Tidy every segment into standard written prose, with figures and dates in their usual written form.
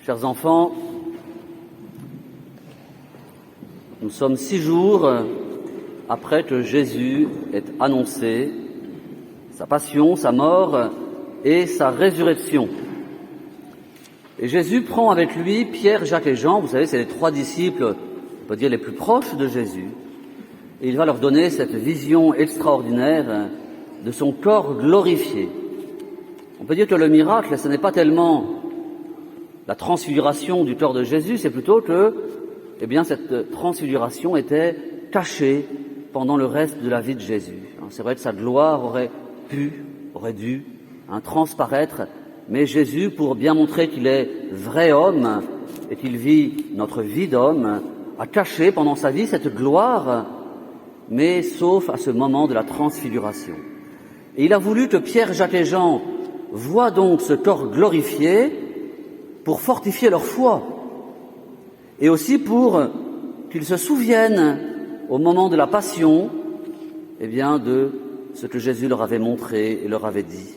Chers enfants, nous sommes 6 jours après que Jésus ait annoncé sa passion, sa mort et sa résurrection. Et Jésus prend avec lui Pierre, Jacques et Jean, vous savez, c'est les 3 disciples, on peut dire les plus proches de Jésus, et il va leur donner cette vision extraordinaire de son corps glorifié. On peut dire que le miracle, ce n'est pas tellement la transfiguration du corps de Jésus, c'est plutôt que, cette transfiguration était cachée pendant le reste de la vie de Jésus. C'est vrai que sa gloire aurait dû transparaître, mais Jésus, pour bien montrer qu'il est vrai homme et qu'il vit notre vie d'homme, a caché pendant sa vie cette gloire, mais sauf à ce moment de la transfiguration. Et il a voulu que Pierre, Jacques et Jean voient donc ce corps glorifié pour fortifier leur foi et aussi pour qu'ils se souviennent au moment de la passion de ce que Jésus leur avait montré et leur avait dit.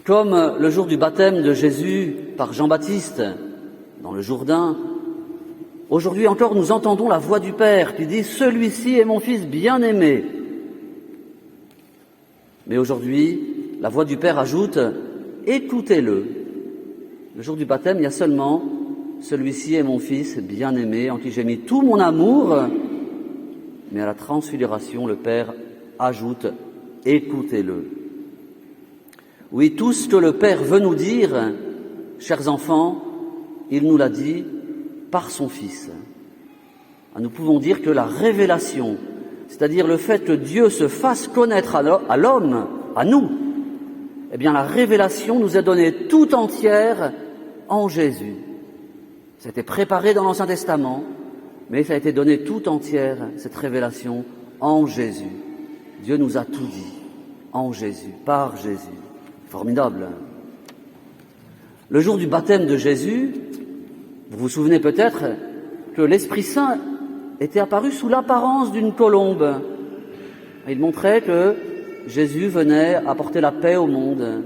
Comme le jour du baptême de Jésus par Jean-Baptiste dans le Jourdain, aujourd'hui encore nous entendons la voix du Père qui dit « Celui-ci est mon Fils bien-aimé ». Mais aujourd'hui, la voix du Père ajoute « Écoutez-le ». Le jour du baptême, il y a seulement « Celui-ci est mon Fils bien-aimé, en qui j'ai mis tout mon amour ». Mais à la transfiguration, le Père ajoute « Écoutez-le ». Oui, tout ce que le Père veut nous dire, chers enfants, il nous l'a dit par son Fils. Nous pouvons dire que la révélation, c'est-à-dire le fait que Dieu se fasse connaître à l'homme, à nous, la révélation nous est donnée tout entière en Jésus. Ça a été préparé dans l'Ancien Testament, mais ça a été donné tout entière, cette révélation, en Jésus. Dieu nous a tout dit, en Jésus, par Jésus. Formidable. Le jour du baptême de Jésus, vous vous souvenez peut-être que l'Esprit Saint était apparu sous l'apparence d'une colombe. Il montrait que Jésus venait apporter la paix au monde.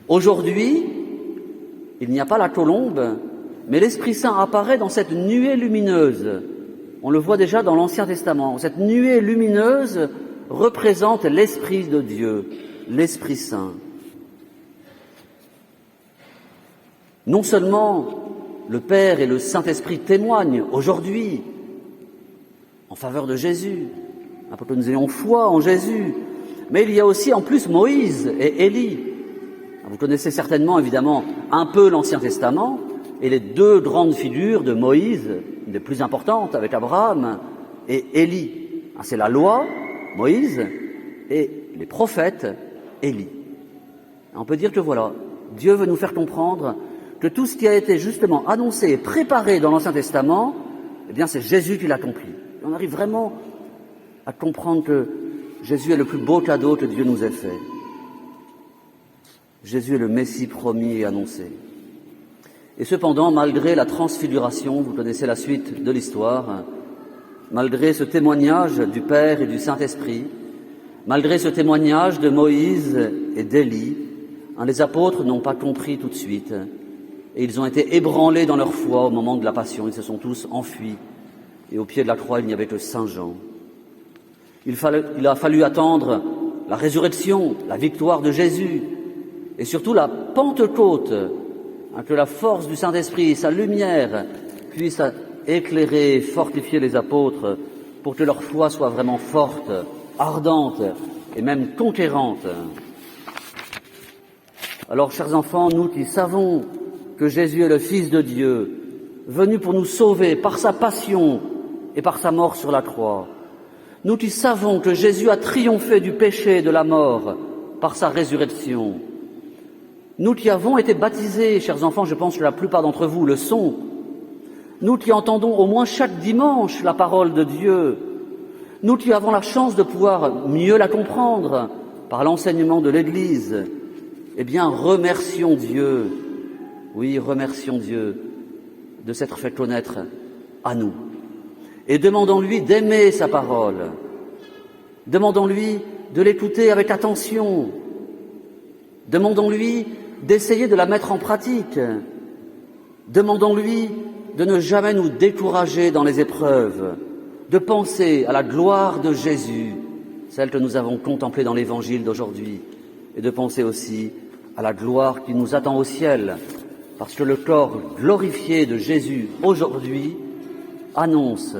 Aujourd'hui, il n'y a pas la colombe, mais l'Esprit Saint apparaît dans cette nuée lumineuse. On le voit déjà dans l'Ancien Testament. Cette nuée lumineuse représente l'Esprit de Dieu, l'Esprit Saint. Non seulement le Père et le Saint-Esprit témoignent aujourd'hui en faveur de Jésus, pour que nous ayons foi en Jésus, mais il y a aussi en plus Moïse et Élie. Vous connaissez certainement évidemment un peu l'Ancien Testament et les 2 grandes figures de Moïse, les plus importantes avec Abraham et Élie. C'est la loi, Moïse, et les prophètes, Élie. On peut dire que voilà, Dieu veut nous faire comprendre que tout ce qui a été justement annoncé et préparé dans l'Ancien Testament, c'est Jésus qui l'accomplit. On arrive vraiment à comprendre que Jésus est le plus beau cadeau que Dieu nous ait fait. Jésus est le Messie promis et annoncé. Et cependant, malgré la transfiguration, vous connaissez la suite de l'histoire, malgré ce témoignage du Père et du Saint-Esprit, malgré ce témoignage de Moïse et d'Élie, les apôtres n'ont pas compris tout de suite. Et ils ont été ébranlés dans leur foi au moment de la passion. Ils se sont tous enfuis. Et au pied de la croix, il n'y avait que Saint Jean. Il a fallu attendre la résurrection, la victoire de Jésus, et surtout la Pentecôte, que la force du Saint-Esprit, sa lumière, puisse éclairer et fortifier les apôtres pour que leur foi soit vraiment forte, ardente et même conquérante. Alors, chers enfants, nous qui savons que Jésus est le Fils de Dieu, venu pour nous sauver par sa passion et par sa mort sur la croix. Nous qui savons que Jésus a triomphé du péché et de la mort par sa résurrection. Nous qui avons été baptisés, chers enfants, je pense que la plupart d'entre vous le sont. Nous qui entendons au moins chaque dimanche la parole de Dieu. Nous qui avons la chance de pouvoir mieux la comprendre par l'enseignement de l'Église. Remercions Dieu. Oui, remercions Dieu de s'être fait connaître à nous. Et demandons-lui d'aimer sa parole. Demandons-lui de l'écouter avec attention. Demandons-lui d'essayer de la mettre en pratique. Demandons-lui de ne jamais nous décourager dans les épreuves, de penser à la gloire de Jésus, celle que nous avons contemplée dans l'Évangile d'aujourd'hui, et de penser aussi à la gloire qui nous attend au ciel, parce que le corps glorifié de Jésus aujourd'hui annonce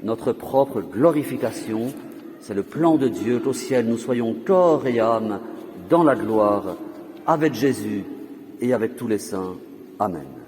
notre propre glorification. C'est le plan de Dieu qu'au ciel nous soyons corps et âme dans la gloire avec Jésus et avec tous les saints. Amen.